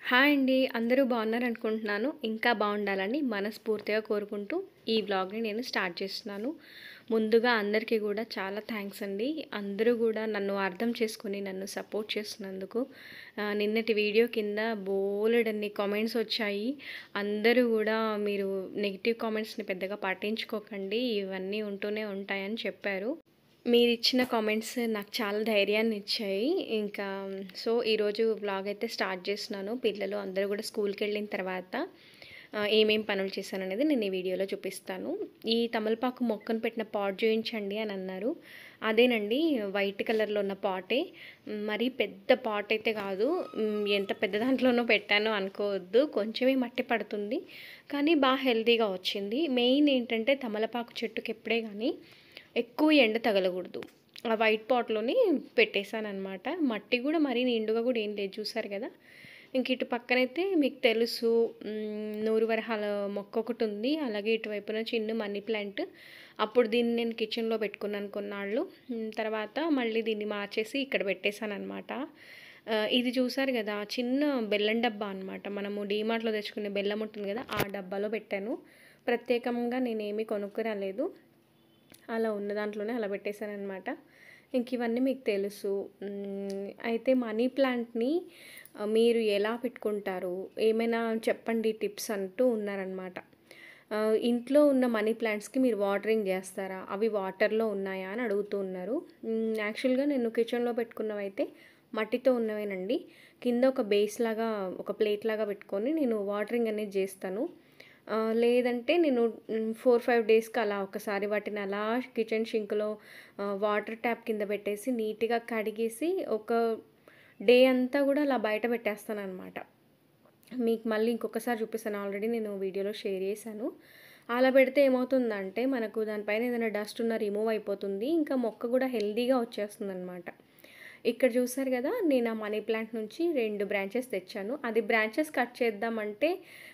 Hi అండి. అందరూ బాగున్నారనుకుంటున్నాను. ఇంకా బాగుండాలని మనస్ఫూర్తిగా కోరుకుంటూ ఈ వ్లాగ్‌ని నేను స్టార్ట్ చేస్తున్నాను. ముందుగా అందరికీ గూడా చాలా థాంక్స్ అండి. అందరూ గూడా నన్ను అర్థం చేసుకొని నన్ను సపోర్ట్ చేస్తున్నందుకు. నిన్నటి వీడియో కింద బోలెడన్ని కామెంట్స్ వచ్చాయి. అందరూ గూడా మీరు నెగెటివ్ కామెంట్స్‌ని పెద్దగా పట్టించుకోకండి. ఇవన్నీ ఉంటూనే ఉంటాయని చెప్పారు. మీరిచ్చిన కామెంట్స్ నాకు చాలా ధైర్యాన్నిచ్చాయి. ఇంకా ఈరోజు వ్లాగ్ అయితే స్టార్ట్ చేస్తున్నాను. పిల్లలు అందరూ కూడా స్కూల్‌కెళ్ళిన తర్వాత ఏమేం పనులు చేశాననేది నేను ఈ వీడియోలో చూపిస్తాను. ఈ తమలపాకు మొక్కను పెట్టిన పాట్ చూయించండి అని అన్నారు. అదేనండి, వైట్ కలర్‌లో ఉన్న పాటే. మరీ పెద్ద పాట్ అయితే కాదు. ఎంత పెద్ద దాంట్లోనో పెట్టానో అనుకోవద్దు. కొంచెమే మట్టి పడుతుంది. కానీ హెల్తీగా వచ్చింది. మెయిన్ ఏంటంటే తమలపాకు చెట్టుకి ఎప్పుడే గానీ ఎక్కువ ఎండ తగలకూడదు. ఆ వైట్ పాట్‌లోని పెట్టేసాననమాట. మట్టి గూడా మరీ నిండుగా గూడా ఏం లేదు, చూసారు గదా! ఇంక ఇటు పక్కనైతే మీకు తెలుసు, నూరు వరహాల మొక్క ఒకటుంది. అలాగే ఇటువైపున చిన్న మనీ ప్లాంట్. అప్పుడు దీన్ని నేను కిచెన్‌లో పెట్టుకున్నాను కొన్నాళ్ళు. తర్వాత మళ్ళీ దీన్ని మార్చేసి ఇక్కడ పెట్టేసాననమాట. ఇది చూసారు గదా! చిన్న బెల్లం డబ్బా అనమాట. మనము డీమార్ట్‌లో తెచ్చుకునే బెల్లం ఉంటుంది గదా! ఆ డబ్బాలో పెట్టాను. ప్రత్యేకంగా నేనేమి కొనుక్కురాలేదు. అలా ఉన్న దాంట్లోనే అలా పెట్టేశాననమాట. ఇంక ఇవన్నీ మీకు తెలుసు. అయితే మనీ ప్లాంట్‌ని మీరు ఎలా పెట్టుకుంటారు? ఏమైనా చెప్పండి టిప్స్ అంటూ ఉన్నారనమాట. ఇంట్లో ఉన్న మనీ ప్లాంట్స్‌కి మీరు వాటరింగ్ చేస్తారా? అవి వాటర్‌లో ఉన్నాయా అని అడుగుతూ ఉన్నారు. యాక్చువల్‌గా నేను కిచెన్‌లో పెట్టుకున్నవైతే మట్టితో ఉన్నవేనండి. కింద ఒక బేస్ లాగా, ఒక ప్లేట్ లాగా పెట్టుకొని నేను వాటరింగ్ అనేది చేస్తాను. లేదంటే నేను 4, 5 డేస్‌కి అలా ఒకసారి వాటిని అలా కిచెన్ షింక్‌లో వాటర్ ట్యాప్ కింద పెట్టేసి నీట్‌గా కడిగేసి ఒక డే అంతా గూడా అలా బయట పెట్టేస్తాననమాట. మీకు మళ్ళీ ఇంకొకసారి చూపిస్తాను. ఆల్రెడీ నేను వీడియోలో షేర్ చేశాను. అలా పెడితే ఏమవుతుందంటే మనకు దానిపైన ఏదైనా డస్ట్ ఉన్నా రిమూవ్ అయిపోతుంది. ఇంకా మొక్క గూడా హెల్తీగా వచ్చేస్తుందనమాట. ఇక్కడ చూసారు గదా! నేను ఆ మనీ ప్లాంట్ నుంచి 2 బ్రాంచెస్ తెచ్చాను. అది బ్రాంచెస్ కట్ చేద్దామంటే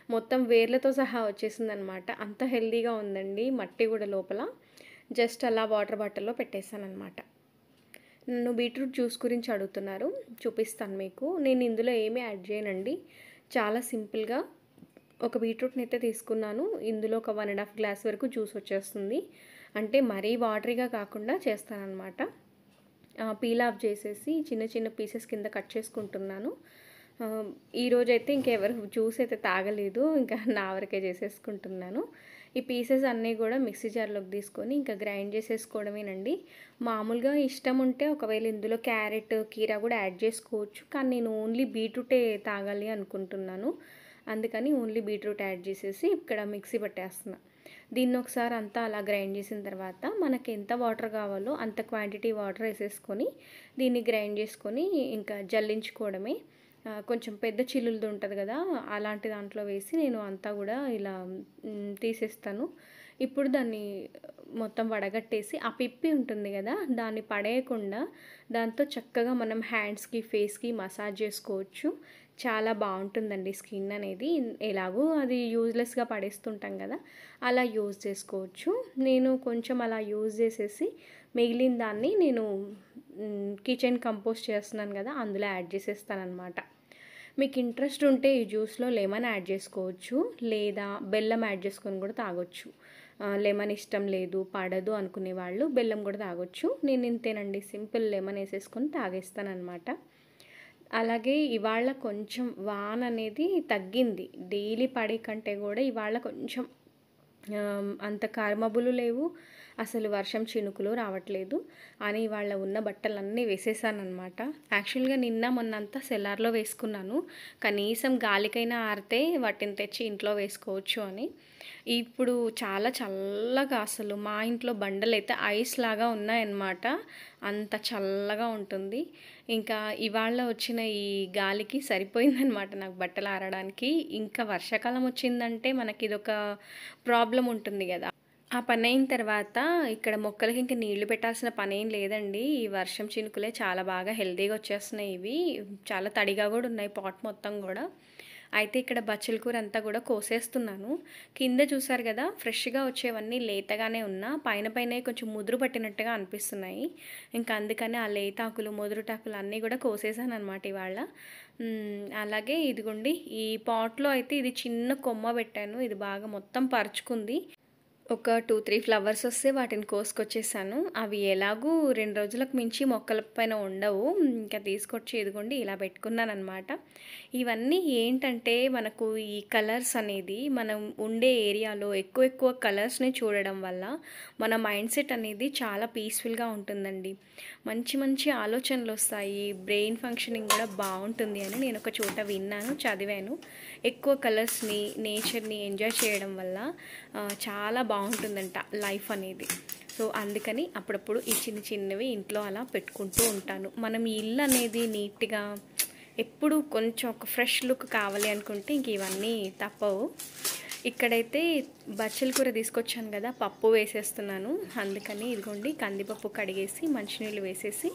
మొత్తం వేర్లతో సహా వచ్చేసిందనమాట. అంత హెల్తీగా ఉందండి. మట్టి గూడా లోపల. జస్ట్ అలా వాటర్ బాటిల్‌లో పెట్టేసాననమాట. నన్ను బీట్రూట్ జ్యూస్ గురించి అడుగుతున్నారు. చూపిస్తాను మీకు. నేను ఇందులో ఏమీ యాడ్ చేయనండి. చాలా సింపుల్‌గా ఒక బీట్రూట్‌నైతే తీసుకున్నాను. ఇందులో ఒక 1 ½ గ్లాస్ వరకు జ్యూస్ వచ్చేస్తుంది. అంటే మరీ వాటరీగా కాకుండా చేస్తాననమాట. పీల్ ఆఫ్ చేసేసి చిన్న చిన్న పీసెస్ కింద కట్ చేసుకుంటున్నాను. ఈరోజైతే ఇంకెవరు జ్యూస్ అయితే తాగలేదు. ఇంకా నా వరకే చేసేసుకుంటున్నాను. ఈ పీసెస్ అన్నీ కూడా మిక్సీ జార్‌లోకి తీసుకొని ఇంకా గ్రైండ్ చేసేసుకోవడమేనండి. మామూలుగా ఇష్టం ఉంటే ఒకవేళ ఇందులో క్యారెట్, కీరా కూడా యాడ్ చేసుకోవచ్చు. కానీ నేను ఓన్లీ బీట్రూటే తాగాలి అనుకుంటున్నాను. అందుకని ఓన్లీ బీట్రూట్ యాడ్ చేసేసి ఇక్కడ మిక్సీ పట్టేస్తున్నా. దీన్ని ఒకసారి అంతా అలా గ్రైండ్ చేసిన తర్వాత మనకి ఎంత వాటర్ కావాలో అంత క్వాంటిటీ వాటర్ వేసేసుకొని దీన్ని గ్రైండ్ చేసుకొని ఇంకా జల్లించుకోవడమే. కొంచెం పెద్ద చిల్లులది ఉంటుంది కదా, అలాంటి దాంట్లో వేసి నేను అంతా కూడా ఇలా తీసేస్తాను. ఇప్పుడు దాన్ని మొత్తం వడగట్టేసి ఆ పిప్పి ఉంటుంది కదా, దాన్ని పడేయకుండా దాంతో చక్కగా మనం హ్యాండ్స్‌కి, ఫేస్‌కి మసాజ్ చేసుకోవచ్చు. చాలా బాగుంటుందండి స్కిన్ అనేది. ఎలాగో అది యూజ్‌లెస్‌గా పడేస్తుంటాం కదా, అలా యూజ్ చేసుకోవచ్చు. నేను కొంచెం అలా యూజ్ చేసేసి మిగిలిన దాన్ని నేను కిచెన్ కంపోస్ట్ చేస్తున్నాను కదా, అందులో యాడ్ చేసేస్తాననమాట. మీకు ఇంట్రెస్ట్ ఉంటే ఈ జ్యూస్లో లెమన్ యాడ్ చేసుకోవచ్చు, లేదా బెల్లం యాడ్ చేసుకొని కూడా తాగొచ్చు. లెమన్ ఇష్టం లేదు, పడదు అనుకునే వాళ్ళు బెల్లం కూడా తాగొచ్చు. నేను ఇంతేనండి, సింపుల్ లెమన్ వేసేసుకొని తాగేస్తానమాట. అలాగే ఇవాళ కొంచెం వాన అనేది తగ్గింది. డైలీ పడే కంటే కూడా ఇవాళ కొంచెం అంత కారుమబ్బులు లేవు, అసలు వర్షం చినుకులు రావట్లేదు. అని ఇవాళ ఉన్న బట్టలన్నీ వేసేసాననమాట. యాక్చువల్‌గా నిన్న మొన్నంతా సెల్లార్‌లో వేసుకున్నాను. కనీసం గాలికైనా ఆరితే వాటిని తెచ్చి ఇంట్లో వేసుకోవచ్చు అని. ఇప్పుడు చాలా చల్లగా, అసలు మా ఇంట్లో బండలైతే ఐస్ లాగా ఉన్నాయన్నమాట. అంత చల్లగా ఉంటుంది. ఇంకా ఇవాళ వచ్చిన ఈ గాలికి సరిపోయిందనమాట నాకు బట్టలు ఆరడానికి. ఇంకా వర్షాకాలం వచ్చిందంటే మనకిదొక ప్రాబ్లమ్ ఉంటుంది గదా! ఆ పనయిన తర్వాత ఇక్కడ మొక్కలకి ఇంక నీళ్లు పెట్టాల్సిన పనేం లేదండి. ఈ వర్షం చినుకులే చాలా బాగా హెల్తీగా వచ్చేస్తున్నాయి ఇవి. చాలా తడిగా గూడా ఉన్నాయి పాట్ మొత్తం గూడా. అయితే ఇక్కడ బచ్చల కూర అంతా కూడా కోసేస్తున్నాను. కింద చూసారు కదా ఫ్రెష్గా వచ్చేవన్నీ లేతగానే ఉన్నా, పైన పైన కొంచెం ముదురు పట్టినట్టుగా అనిపిస్తున్నాయి. ఇంకా అందుకని ఆ లేతాకులు ముదురుటాకులు అన్నీ కూడా కోసేసాను అనమాట ఇవాళ. అలాగే ఇదిగోండి ఈ పాట్లో అయితే ఇది చిన్న కొమ్మ పెట్టాను, ఇది బాగా మొత్తం పరుచుకుంది. ఒక 2-3 ఫ్లవర్స్ వస్తే వాటిని కోసుకొచ్చేసాను. అవి ఎలాగూ 2 రోజులకు మించి మొక్కల పైన ఉండవు. ఇంకా తీసుకొచ్చి ఇదిగోండి ఇలా పెట్టుకున్నానమాట. ఇవన్నీ ఏంటంటే మనకు ఈ కలర్స్ అనేది మనం ఉండే ఏరియాలో ఎక్కువ కలర్స్ని చూడడం వల్ల మన మైండ్ సెట్ అనేది చాలా పీస్ఫుల్గా ఉంటుందండి. మంచి మంచి ఆలోచనలు వస్తాయి, బ్రెయిన్ ఫంక్షనింగ్ కూడా బాగుంటుంది అని నేను ఒక చోట విన్నాను, చదివాను. ఎక్కువ కలర్స్ని నేచర్ని ఎంజాయ్ చేయడం వల్ల చాలా బాగుంటుందంట లైఫ్ అనేది. సో అందుకని అప్పుడప్పుడు ఈ చిన్నవి ఇంట్లో అలా పెట్టుకుంటూ ఉంటాను. మనం ఈ ఇల్లు అనేది నీట్గా ఎప్పుడు కొంచెం ఒక ఫ్రెష్ లుక్ కావాలి అనుకుంటే ఇంక ఇవన్నీ తప్పవు. ఇక్కడైతే బచ్చల కూర తీసుకొచ్చాను కదా, పప్పు వేసేస్తున్నాను. అందుకని ఇదిగోండి కందిపప్పు కడిగేసి మంచినీళ్ళు వేసేసి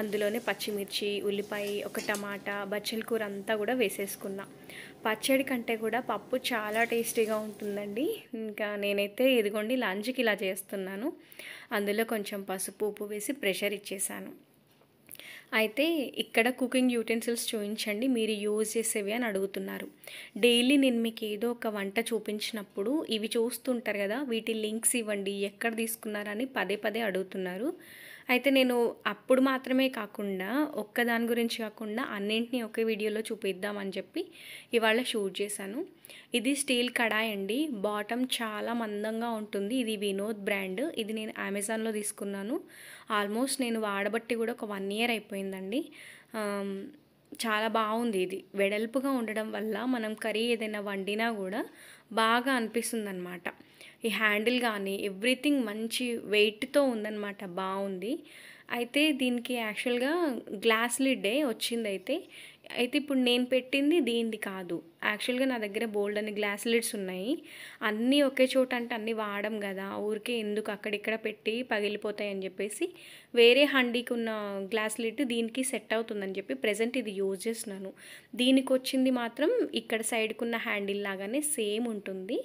అందులోనే పచ్చిమిర్చి, ఉల్లిపాయ, ఒక టమాటా, బచ్చల కూర అంతా కూడా వేసేసుకున్నా. పచ్చడి కంటే కూడా పప్పు చాలా టేస్టీగా ఉంటుందండి. ఇంకా నేనైతే ఇదిగోండి లంచ్కి ఇలా చేస్తున్నాను. అందులో కొంచెం పసుపు, ఉప్పు వేసి ప్రెషర్ ఇచ్చేసాను. అయితే ఇక్కడ కుకింగ్ యూటెన్సిల్స్ చూపించండి మీరు యూజ్ చేసేవి అని అడుగుతున్నారు. డైలీ నేను మీకు ఏదో ఒక వంట చూపించినప్పుడు ఇవి చూస్తుంటారు కదా, వీటి లింక్స్ ఇవ్వండి, ఎక్కడ తీసుకున్నారని పదే అడుగుతున్నారు. అయితే నేను అప్పుడు మాత్రమే కాకుండా ఒక్కదాని గురించి కాకుండా అన్నింటినీ ఒకే వీడియోలో చూపిద్దామని చెప్పి ఇవాళ షూట్ చేశాను. ఇది స్టీల్ కడాయి అండి, బాటమ్ చాలా మందంగా ఉంటుంది. ఇది వినోద్ బ్రాండ్, ఇది నేను అమెజాన్లో తీసుకున్నాను. ఆల్మోస్ట్ నేను వాడబట్టి కూడా ఒక 1 ఇయర్ అయిపోయిందండి. చాలా బాగుంది. ఇది వెడల్పుగా ఉండడం వల్ల మనం కర్రీ ఏదైనా వండినా కూడా బాగా అనిపిస్తుంది అనమాట. ఈ హ్యాండిల్ కానీ ఎవ్రీథింగ్ మంచి వెయిట్తో ఉందన్నమాట, బాగుంది. అయితే దీనికి యాక్చువల్గా గ్లాస్ లిడ్డే వచ్చింది. అయితే ఇప్పుడు నేను పెట్టింది దీనిది కాదు. యాక్చువల్గా నా దగ్గర బోల్డ్ అని గ్లాస్ లిడ్స్ ఉన్నాయి. అన్నీ ఒకే చోట అంటే అన్నీ వాడడం కదా, ఊరికే ఎందుకు అక్కడిక్కడ పెట్టి పగిలిపోతాయి అని చెప్పేసి వేరే హండీకి ఉన్న గ్లాస్ లిడ్ దీనికి సెట్ అవుతుందని చెప్పి ప్రెజెంట్ ఇది యూజ్ చేస్తున్నాను. దీనికి వచ్చింది మాత్రం ఇక్కడ సైడ్కి ఉన్న హ్యాండిల్ లాగానే సేమ్ ఉంటుంది.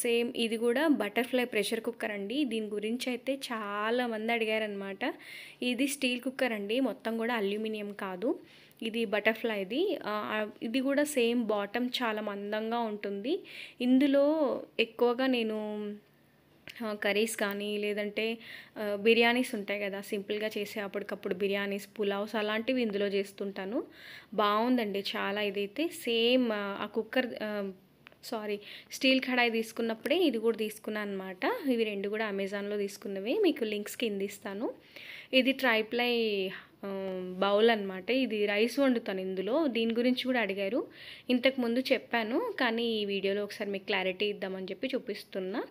సేమ్ ఇది కూడా బటర్ఫ్లై ప్రెషర్ కుక్కర్ అండి. దీని గురించి అయితే చాలామంది అడిగారనమాట. ఇది స్టీల్ కుక్కర్ అండి, మొత్తం కూడా అల్యూమినియం కాదు. ఇది బటర్ఫ్లైది. ఇది కూడా సేమ్ బాటమ్ చాలా మందంగా ఉంటుంది. ఇందులో ఎక్కువగా నేను కర్రీస్ కానీ లేదంటే బిర్యానీస్ ఉంటాయి కదా, సింపుల్గా చేసే అప్పటికప్పుడు బిర్యానీస్, పులావ్స్ అలాంటివి ఇందులో చేస్తుంటాను. బాగుందండి చాలా. ఇదైతే సేమ్ ఆ కుక్కర్ స్టీల్ కడాయి తీసుకున్నప్పుడే ఇది కూడా తీసుకున్నాను అనమాట. ఇవి 2 కూడా అమెజాన్లో తీసుకున్నవి, మీకు లింక్స్ కింద ఇస్తాను. ఇది ట్రైప్లై బౌల్ అనమాట. ఇది రైస్ వండుతాను ఇందులో. దీని గురించి కూడా అడిగారు, ఇంతకుముందు చెప్పాను కానీ ఈ వీడియోలో ఒకసారి మీకు క్లారిటీ ఇద్దామని చెప్పి చూపిస్తున్నా.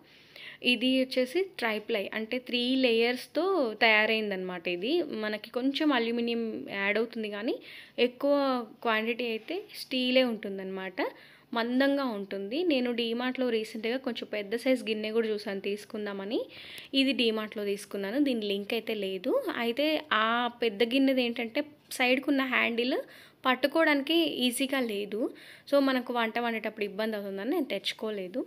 ఇది వచ్చేసి ట్రైప్లై అంటే 3 లేయర్స్తో తయారైందనమాట. ఇది మనకి కొంచెం అల్యూమినియం యాడ్ అవుతుంది కానీ ఎక్కువ క్వాంటిటీ అయితే స్టీలే ఉంటుందన్నమాట, మందంగా ఉంటుంది. నేను డీమార్ట్లో రీసెంట్గా కొంచెం పెద్ద సైజ్ గిన్నె కూడా చూసాను తీసుకుందామని, ఇది డీమార్ట్లో తీసుకున్నాను. దీని లింక్ అయితే లేదు. అయితే ఆ పెద్ద గిన్నెది ఏంటంటే సైడ్కి ఉన్న హ్యాండిల్ పట్టుకోవడానికి ఈజీగా లేదు. సో మనకు వంట వండేటప్పుడు ఇబ్బంది అవుతుందని నేను తెచ్చుకోలేదు.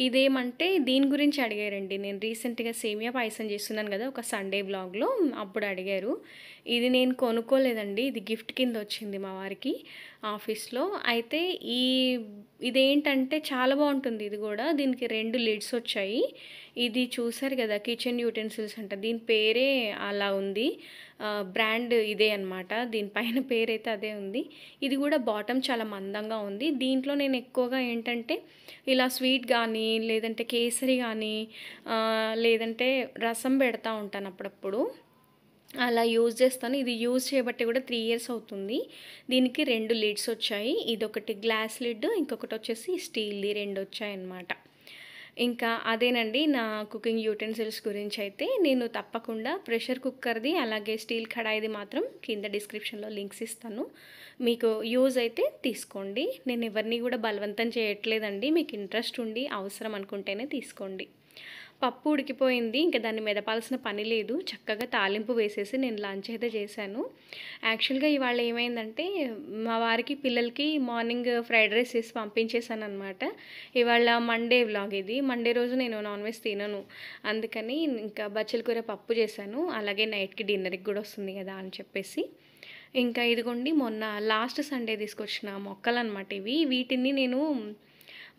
ఇదేమంటే దీని గురించి అడిగారండి. నేను రీసెంట్గా సేమియా పాయసం చేస్తున్నాను కదా ఒక సండే బ్లాగ్లో, అప్పుడు అడిగారు. ఇది నేను కొనుక్కోలేదండి, ఇది గిఫ్ట్ కింద వచ్చింది మా వారికి ఆఫీస్లో. అయితే ఇదేంటంటే చాలా బాగుంటుంది. ఇది కూడా దీనికి 2 లిడ్స్ వచ్చాయి. ఇది చూసారు కదా కిచెన్ యూటెన్సిల్స్ అంట, దీని పేరే అలా ఉంది, బ్రాండ్ ఇదే అనమాట, దీనిపైన పేరైతే అదే ఉంది. ఇది కూడా బాటమ్ చాలా మందంగా ఉంది. దీంట్లో నేను ఎక్కువగా ఏంటంటే ఇలా స్వీట్ కానీ లేదంటే కేసరి కానీ లేదంటే రసం పెడతా ఉంటాను అప్పుడప్పుడు, అలా యూజ్ చేస్తాను. ఇది యూజ్ చేయబట్టి కూడా 3 ఇయర్స్ అవుతుంది. దీనికి 2 లిడ్స్ వచ్చాయి. ఇదొకటి గ్లాస్ లిడ్, ఇంకొకటి వచ్చేసి స్టీల్ది, 2 వచ్చాయన్నమాట. ఇంకా అదేనండి నా కుకింగ్ యూటెన్సిల్స్ గురించి. అయితే నేను తప్పకుండా ప్రెషర్ కుక్కర్ది అలాగే స్టీల్ కడాయిది మాత్రం కింద డిస్క్రిప్షన్లో లింక్స్ ఇస్తాను, మీకు యూజ్ అయితే తీసుకోండి. నేను ఎవరిని కూడా బలవంతం చేయట్లేదండి, మీకు ఇంట్రెస్ట్ ఉండి అవసరం అనుకుంటేనే తీసుకోండి. పప్పు ఉడికిపోయింది. ఇంక దాన్ని మెదపాల్సిన పని లేదు. చక్కగా తాలింపు వేసేసి నేను లంచ్ అయితే చేశాను. యాక్చువల్‌గా ఇవాళ ఏమైందంటే, మా వారికి, పిల్లలకి మార్నింగ్ ఫ్రైడ్ రైస్ చేసి పంపించేసాననమాట. ఇవాళ మండే వ్లాగ్ ఇది. మండే రోజు నేను నాన్ వెజ్ తినను. అందుకని ఇంకా బచ్చల కూర పప్పు చేశాను. అలాగే నైట్‌కి డిన్నర్‌కి గూడా వస్తుంది గదా అని చెప్పేసి. ఇంకా ఇదిగోండి మొన్న లాస్ట్ సండే తీసుకొచ్చిన మొక్కలనమాట ఇవి. వీటిని నేను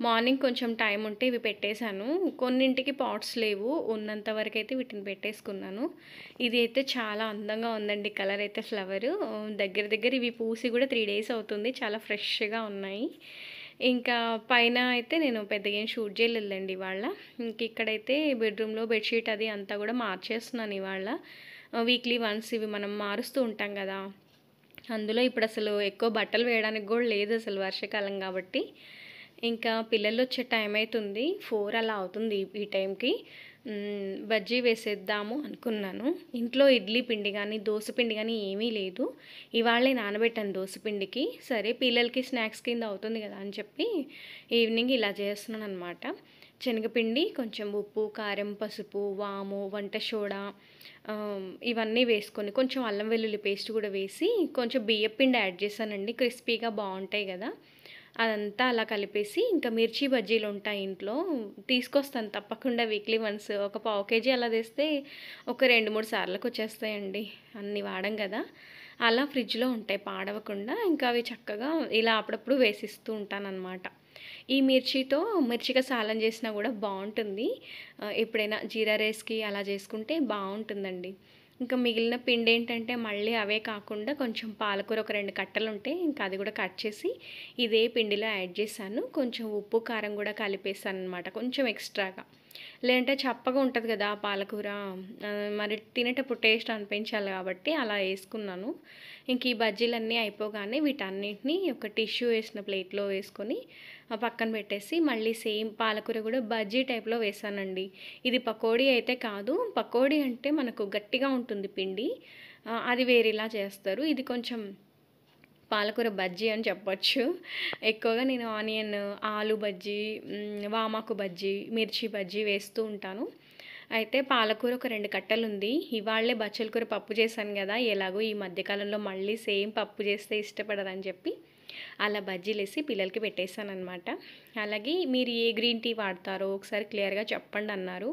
మార్నింగ్ కొంచెం టైం ఉంటే ఇవి పెట్టేశాను. కొన్నింటికి పాట్స్ లేవు. ఉన్నంత వరకైతే వీటిని పెట్టేసుకున్నాను. ఇది అయితే చాలా అందంగా ఉందండి. కలర్ అయితే ఫ్లవరు. దగ్గర దగ్గర ఇవి పూసి కూడా 3 డేస్ అవుతుంది. చాలా ఫ్రెష్‌గా ఉన్నాయి. ఇంకా పైన అయితే నేను పెద్దగా ఏం షూట్ చేయలేదులెండి ఇవాళ. ఇంక ఇక్కడైతే బెడ్‌రూమ్‌లో బెడ్‌షీట్ అది అంతా కూడా మార్చేస్తున్నాను ఇవాళ. వీక్లీ వన్స్ ఇవి మనం మారుస్తూ ఉంటాం కదా! అందులో ఇప్పుడసలు ఎక్కువ బట్టలు వేయడానికి గూడా లేదసలు వర్షాకాలం గాబట్టి. ఇంకా పిల్లలొచ్చే టైం అయితుంది. 4 అలా అవుతుంది ఈ టైంకి. బజ్జీ వేసేద్దాము అనుకున్నాను. ఇంట్లో ఇడ్లీ పిండి గానీ, దోస పిండి గానీ ఏమీ లేదు. ఇవాళే నానబెట్టాను దోస పిండికి. సరే పిల్లలకి స్నాక్స్ కింద అవుతుంది గదా అని చెప్పి ఈవినింగ్ ఇలా చేస్తున్నాననమాట. శనగపిండి, కొంచెం ఉప్పు, కారం, పసుపు, వాము, వంట సోడా ఇవన్నీ వేసుకొని కొంచెం అల్లం వెల్లుల్లి పేస్ట్ కూడా వేసి కొంచెం బియ్యపిండి యాడ్ చేశానండి. క్రిస్పీగా బాగుంటాయి కదా! అదంతా అలా కలిపేసి ఇంకా మిర్చి బజ్జీలు ఉంటాయి ఇంట్లో. తీసుకొస్తాను తప్పకుండా వీక్లీ వన్స్. ఒక పావు కేజీ అలా తెస్తే ఒక 2, 3 సార్లకు వచ్చేస్తాయండి. అన్నీ వాడం కదా! అలా ఫ్రిడ్జ్‌లో ఉంటాయి పాడవకుండా. ఇంకా అవి చక్కగా ఇలా అప్పుడప్పుడు వేసిస్తూ ఉంటాననమాట. ఈ మిర్చితో మిర్చిగా సాలం చేసినా కూడా బావుంటుంది. ఎప్పుడైనా జీరా రైస్‌కి అలా చేసుకుంటే బావుంటుందండి. ఇంకా మిగిలిన పిండేంటంటే మళ్ళీ అవే కాకుండా కొంచెం పాలకూర ఒక 2 కట్టలుంటే ఇంకా అది కూడా కట్ చేసి ఇదే పిండిలో యాడ్ చేశాను. కొంచెం ఉప్పు, కారం కూడా కలిపేసాననమాట కొంచెం ఎక్స్‌ట్రాగా. లేదంటే చప్పగా ఉంటది కదా పాలకూర. మరి తినేటప్పుడు టేస్ట్ అనిపించాలి కాబట్టి అలా యేసుకున్నాను. ఇంక ఈ బజ్జీలన్నీ అయిపోగానే వీటన్నిటిని ఒక టిష్యూ వేసిన ప్లేట్‌లో వేసుకొని పక్కన పెట్టేసి మళ్ళీ సేమ్ పాలకూర కూడా బజ్జీ టైప్‌లో వేశానండి. ఇది పకోడీ అయితే కాదు. పకోడీ అంటే మనకు గట్టిగా ఉంటుంది పిండి. అది వేరేలా చేస్తారు. ఇది కొంచెం పాలకూర బజ్జీ అని చెప్పొచ్చు. ఎక్కువగా నేను ఆనియన్, ఆలు బజ్జీ, వామాకు బజ్జీ, మిర్చి బజ్జీ వేస్తూ ఉంటాను. అయితే పాలకూర ఒక 2 కట్టలుంది. ఇవాళే బచ్చల కూర పప్పు చేశాను గదా! ఎలాగో ఈ మధ్య కాలంలో మళ్ళీ సేమ్ పప్పు చేస్తే ఇష్టపడరని చెప్పి అలా బజ్జీలేసి పిల్లలకి పెట్టేసాననమాట. అలాగే మీరు ఏ గ్రీన్ టీ వాడతారో ఒకసారి క్లియర్‌గా చెప్పండన్నారు.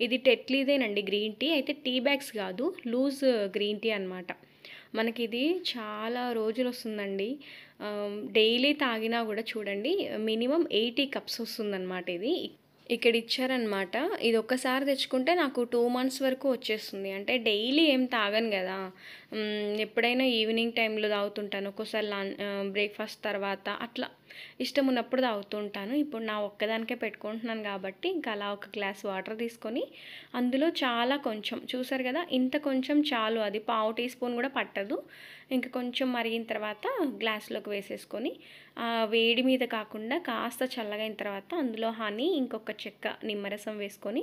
ఇది టెట్లీదేనండి గ్రీన్ టీ. అయితే టీ బ్యాగ్స్ గాదు. లూజ్ గ్రీన్ టీ అనమాట. మనకిది చాలా రోజులొస్తుందండి. డైలీ తాగినా గూడా చూడండి మినిమమ్ 80 కప్స్ వస్తుందనమాట ఇది. ఇక్కడ ఇచ్చారనమాట. ఇది ఒక్కసారి తెచ్చుకుంటే నాకు 2 మంత్స్ వరకు వచ్చేస్తుంది. అంటే డైలీ ఏం తాగను గదా! ఎప్పుడైనా ఈవినింగ్ టైంలో తాగుతుంటాను. ఒక్కోసారి బ్రేక్‌ఫాస్ట్ తర్వాత అట్లా ఇష్టం ఉన్నప్పుడు తాగుతూ ఉంటాను. ఇప్పుడు నా ఒక్కదానికే పెట్టుకుంటున్నాను కాబట్టి ఇంకా అలా ఒక గ్లాస్ వాటర్ తీసుకొని అందులో చాలా కొంచెం చూసారు కదా! ఇంత కొంచెం చాలు. అది పావు టీ స్పూన్ కూడా పట్టదు. ఇంక కొంచెం మరిగిన తర్వాత గ్లాస్‌లోకి వేసేసుకొని వేడి మీద కాకుండా కాస్త చల్లగైన తర్వాత అందులో హనీ, ఇంకొక చెక్క నిమ్మరసం వేసుకొని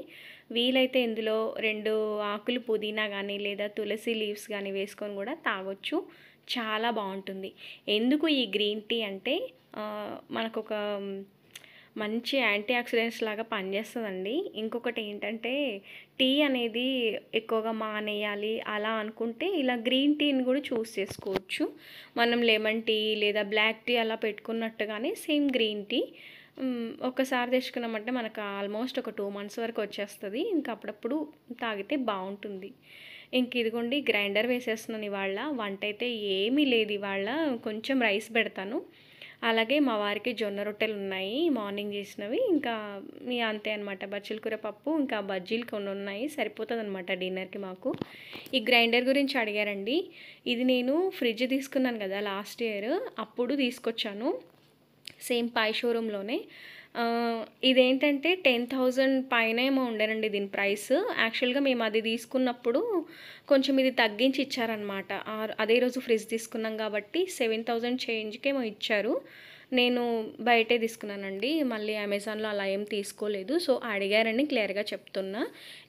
వీలైతే ఇందులో 2 ఆకులు పుదీనా గానీ లేదా తులసి లీవ్స్ గానీ వేసుకొని కూడా తాగొచ్చు. చాలా బావుంటుంది. ఎందుకు ఈ గ్రీన్ టీ అంటే మనకొక మంచి యాంటీ ఆక్సిడెంట్స్ లాగా పనిచేస్తదండి. ఇంకొకటి ఏంటంటే టీ అనేది ఎక్కువగా మానేయాలి అలా అనుకుంటే ఇలా గ్రీన్ టీని కూడా చూస్ చేసుకోవచ్చు. మనం లెమన్ టీ లేదా బ్లాక్ టీ అలా పెట్టుకున్నట్టుగానే సేమ్ గ్రీన్ టీ ఒక్కసారి తెచ్చుకున్నామంటే మనకు ఆల్మోస్ట్ ఒక 2 మంత్స్ వరకు వచ్చేస్తది. ఇంకా అప్పుడప్పుడు తాగితే బావుంటుంది. ఇంక ఇదిగోండి గ్రైండర్ వేసేస్తున్నాను ఇవాళ. వంటైతే ఏమీ లేదు ఇవాళ. కొంచెం రైస్ పెడతాను. అలాగే మా వారికి జొన్న రొట్టెలున్నాయి మార్నింగ్ చేసినవి. ఇంకా అంతే అనమాట. బచ్చల కూర పప్పు, ఇంకా బజ్జీలు కొన్నున్నాయి. సరిపోతదనమాట డిన్నర్‌కి మాకు. ఈ గ్రైండర్ గురించి అడిగారండి. ఇది నేను ఫ్రిడ్జ్ తీసుకున్నాను కదా లాస్ట్ ఇయర్. అప్పుడు తీసుకొచ్చాను. సేమ్ పై షోరూంలోనే. ఇదేంటంటే 10,000 పైన ఏమో ఉండేనండి దీని ప్రైస్. యాక్చువల్‌గా మేము అది తీసుకున్నప్పుడు కొంచెం ఇది తగ్గించి ఇచ్చారనమాట. అదే రోజు ఫ్రిడ్జ్ తీసుకున్నాం కాబట్టి 7,000 చేంజ్‌కేమో ఇచ్చారు. నేను బయటే తీసుకున్నానండి. మళ్ళీ అమెజాన్‌లో అలా ఏం తీసుకోలేదు. సో, అడిగారని క్లియర్‌గా చెప్తున్నా.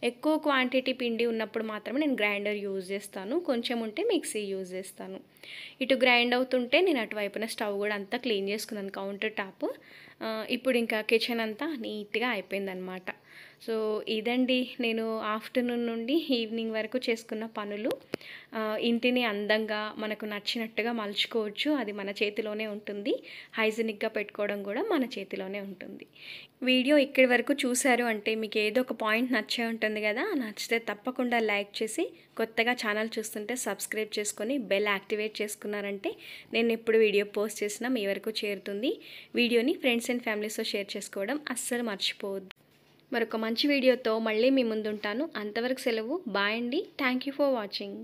ఎక్కువ క్వాంటిటీ పిండి ఉన్నప్పుడు మాత్రమే నేను గ్రైండర్ యూజ్ చేస్తాను. కొంచెం ఉంటే మిక్సీ యూజ్ చేస్తాను. ఇటు గ్రైండ్ అవుతుంటే నేను అటువైపున స్టవ్ కూడా అంతా క్లీన్ చేసుకున్నాను కౌంటర్ టాప్. ఇప్పుడు ఇంకా కిచెన్ అంతా నీట్‌గా అయిపోయిందనమాట. సో ఇదండి నేను ఆఫ్టర్నూన్ నుండి ఈవినింగ్ వరకు చేసుకున్న పనులు. ఇంటిని అందంగా మనకు నచ్చినట్టుగా మలుచుకోవచ్చు. అది మన చేతిలోనే ఉంటుంది. హైజీనిక్గా పెట్టుకోవడం కూడా మన చేతిలోనే ఉంటుంది. వీడియో ఇక్కడి వరకు చూశారు అంటే మీకు ఏదో ఒక పాయింట్ నచ్చే ఉంటుంది కదా. నచ్చితే తప్పకుండా లైక్ చేసి, కొత్తగా ఛానల్ చూస్తుంటే సబ్స్క్రైబ్ చేసుకొని బెల్ యాక్టివేట్ చేసుకున్నారంటే నేను ఎప్పుడు వీడియో పోస్ట్ చేసినా మీ వరకు చేరుతుంది. వీడియోని ఫ్రెండ్స్ అండ్ ఫ్యామిలీస్తో షేర్ చేసుకోవడం అస్సలు మర్చిపోవద్దు. మరొక మంచి వీడియోతో మళ్ళీ మీ ముందుంటాను. అంతవరకు సెలవు. బాయ్ అండి. Thank you for watching.